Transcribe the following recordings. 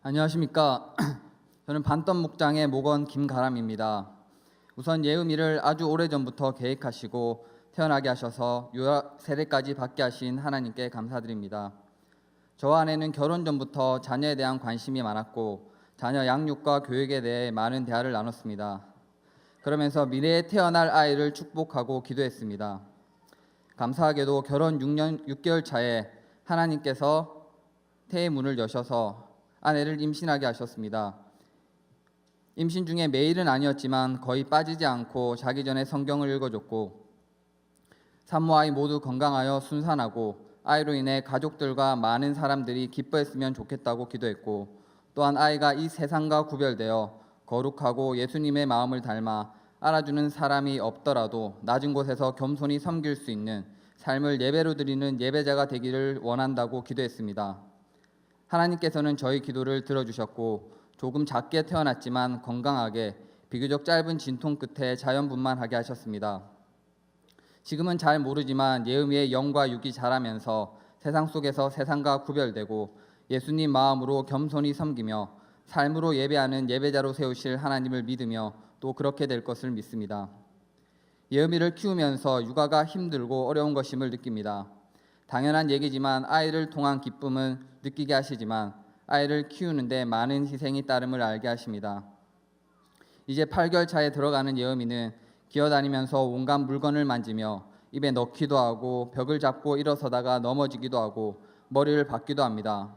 안녕하십니까. 저는 반떡 목장의 목원 김가람입니다. 우선 예음이를 아주 오래전부터 계획하시고 태어나게 하셔서 유아 세례까지 받게 하신 하나님께 감사드립니다. 저와 아내는 결혼 전부터 자녀에 대한 관심이 많았고 자녀 양육과 교육에 대해 많은 대화를 나눴습니다. 그러면서 미래에 태어날 아이를 축복하고 기도했습니다. 감사하게도 결혼 6개월 차에 하나님께서 태의 문을 여셔서 아내를 임신하게 하셨습니다. 임신 중에 매일은 아니었지만 거의 빠지지 않고 자기 전에 성경을 읽어줬고 산모 아이 모두 건강하여 순산하고 아이로 인해 가족들과 많은 사람들이 기뻐했으면 좋겠다고 기도했고 또한 아이가 이 세상과 구별되어 거룩하고 예수님의 마음을 닮아 알아주는 사람이 없더라도 낮은 곳에서 겸손히 섬길 수 있는 삶을 예배로 드리는 예배자가 되기를 원한다고 기도했습니다. 하나님께서는 저희 기도를 들어주셨고 조금 작게 태어났지만 건강하게 비교적 짧은 진통 끝에 자연분만하게 하셨습니다. 지금은 잘 모르지만 예음이의 영과 육이 자라면서 세상 속에서 세상과 구별되고 예수님 마음으로 겸손히 섬기며 삶으로 예배하는 예배자로 세우실 하나님을 믿으며 또 그렇게 될 것을 믿습니다. 예음이를 키우면서 육아가 힘들고 어려운 것임을 느낍니다. 당연한 얘기지만 아이를 통한 기쁨은 느끼게 하시지만 아이를 키우는데 많은 희생이 따름을 알게 하십니다. 이제 8개월 차에 들어가는 예음이는 기어다니면서 온갖 물건을 만지며 입에 넣기도 하고 벽을 잡고 일어서다가 넘어지기도 하고 머리를 박기도 합니다.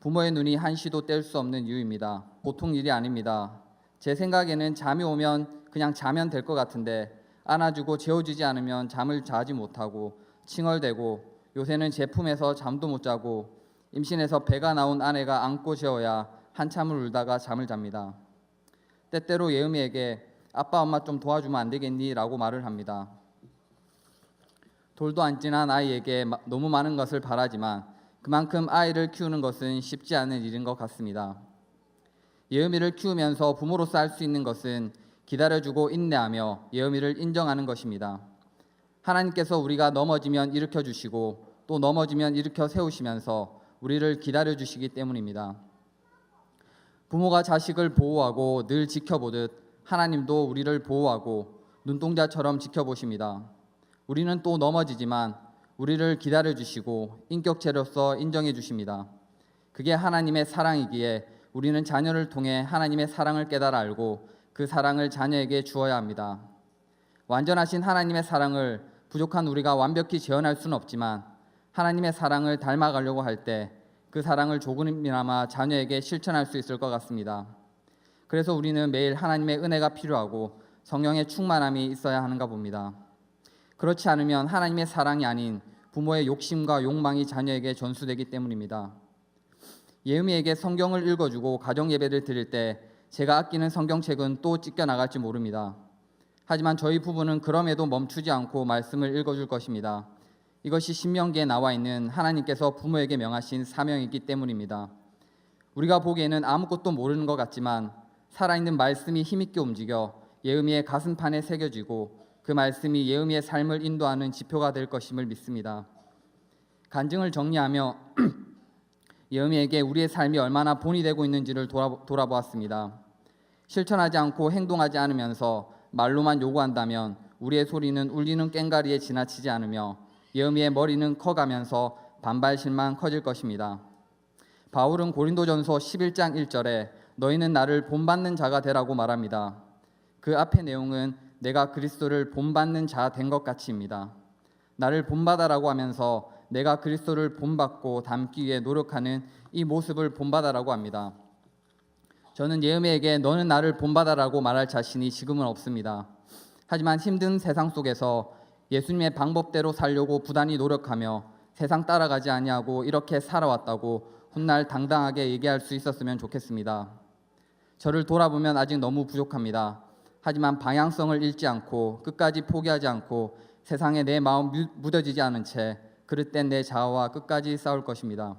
부모의 눈이 한시도 뗄 수 없는 이유입니다. 보통 일이 아닙니다. 제 생각에는 잠이 오면 그냥 자면 될 것 같은데 안아주고 재워주지 않으면 잠을 자지 못하고 칭얼대고 요새는 제 품에서 잠도 못 자고 임신해서 배가 나온 아내가 안고 재워야 한참을 울다가 잠을 잡니다. 때때로 예음이에게 아빠 엄마 좀 도와주면 안 되겠니? 라고 말을 합니다. 돌도 안 지난 아이에게 너무 많은 것을 바라지만 그만큼 아이를 키우는 것은 쉽지 않은 일인 것 같습니다. 예음이를 키우면서 부모로서 할 수 있는 것은 기다려주고 인내하며 예음이를 인정하는 것입니다. 하나님께서 우리가 넘어지면 일으켜 주시고 또 넘어지면 일으켜 세우시면서 우리를 기다려 주시기 때문입니다. 부모가 자식을 보호하고 늘 지켜보듯 하나님도 우리를 보호하고 눈동자처럼 지켜보십니다. 우리는 또 넘어지지만 우리를 기다려 주시고 인격체로서 인정해 주십니다. 그게 하나님의 사랑이기에 우리는 자녀를 통해 하나님의 사랑을 깨달아 알고 그 사랑을 자녀에게 주어야 합니다. 완전하신 하나님의 사랑을 부족한 우리가 완벽히 재현할 수는 없지만 하나님의 사랑을 닮아가려고 할 때 그 사랑을 조금이나마 자녀에게 실천할 수 있을 것 같습니다. 그래서 우리는 매일 하나님의 은혜가 필요하고 성령의 충만함이 있어야 하는가 봅니다. 그렇지 않으면 하나님의 사랑이 아닌 부모의 욕심과 욕망이 자녀에게 전수되기 때문입니다. 예음이에게 성경을 읽어주고 가정 예배를 드릴 때 제가 아끼는 성경책은 또 찢겨 나갈지 모릅니다. 하지만 저희 부부는 그럼에도 멈추지 않고 말씀을 읽어줄 것입니다. 이것이 신명기에 나와 있는 하나님께서 부모에게 명하신 사명이기 때문입니다. 우리가 보기에는 아무것도 모르는 것 같지만 살아있는 말씀이 힘있게 움직여 예음이의 가슴판에 새겨지고 그 말씀이 예음이의 삶을 인도하는 지표가 될 것임을 믿습니다. 간증을 정리하며 예음이에게 우리의 삶이 얼마나 본이 되고 있는지를 돌아보았습니다. 실천하지 않고 행동하지 않으면서 말로만 요구한다면 우리의 소리는 울리는 꽹과리에 지나치지 않으며 예음이의 머리는 커가면서 반발심만 커질 것입니다. 바울은 고린도전서 11장 1절에 너희는 나를 본받는 자가 되라고 말합니다. 그 앞의 내용은 내가 그리스도를 본받는 자 된 것 같이입니다. 나를 본받아라고 하면서 내가 그리스도를 본받고 닮기 위해 노력하는 이 모습을 본받아라고 합니다. 저는 예음이에게 너는 나를 본받아라고 말할 자신이 지금은 없습니다. 하지만 힘든 세상 속에서 예수님의 방법대로 살려고 부단히 노력하며 세상 따라가지 아니하고 이렇게 살아왔다고 훗날 당당하게 얘기할 수 있었으면 좋겠습니다. 저를 돌아보면 아직 너무 부족합니다. 하지만 방향성을 잃지 않고 끝까지 포기하지 않고 세상에 내 마음 묻어지지 않은 채 그릇된 내 자아와 끝까지 싸울 것입니다.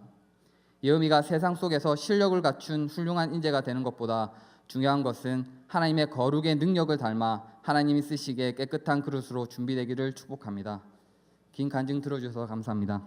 예음이가 세상 속에서 실력을 갖춘 훌륭한 인재가 되는 것보다 중요한 것은 하나님의 거룩의 능력을 닮아 하나님이 쓰시기에 깨끗한 그릇으로 준비되기를 축복합니다. 긴 간증 들어주셔서 감사합니다.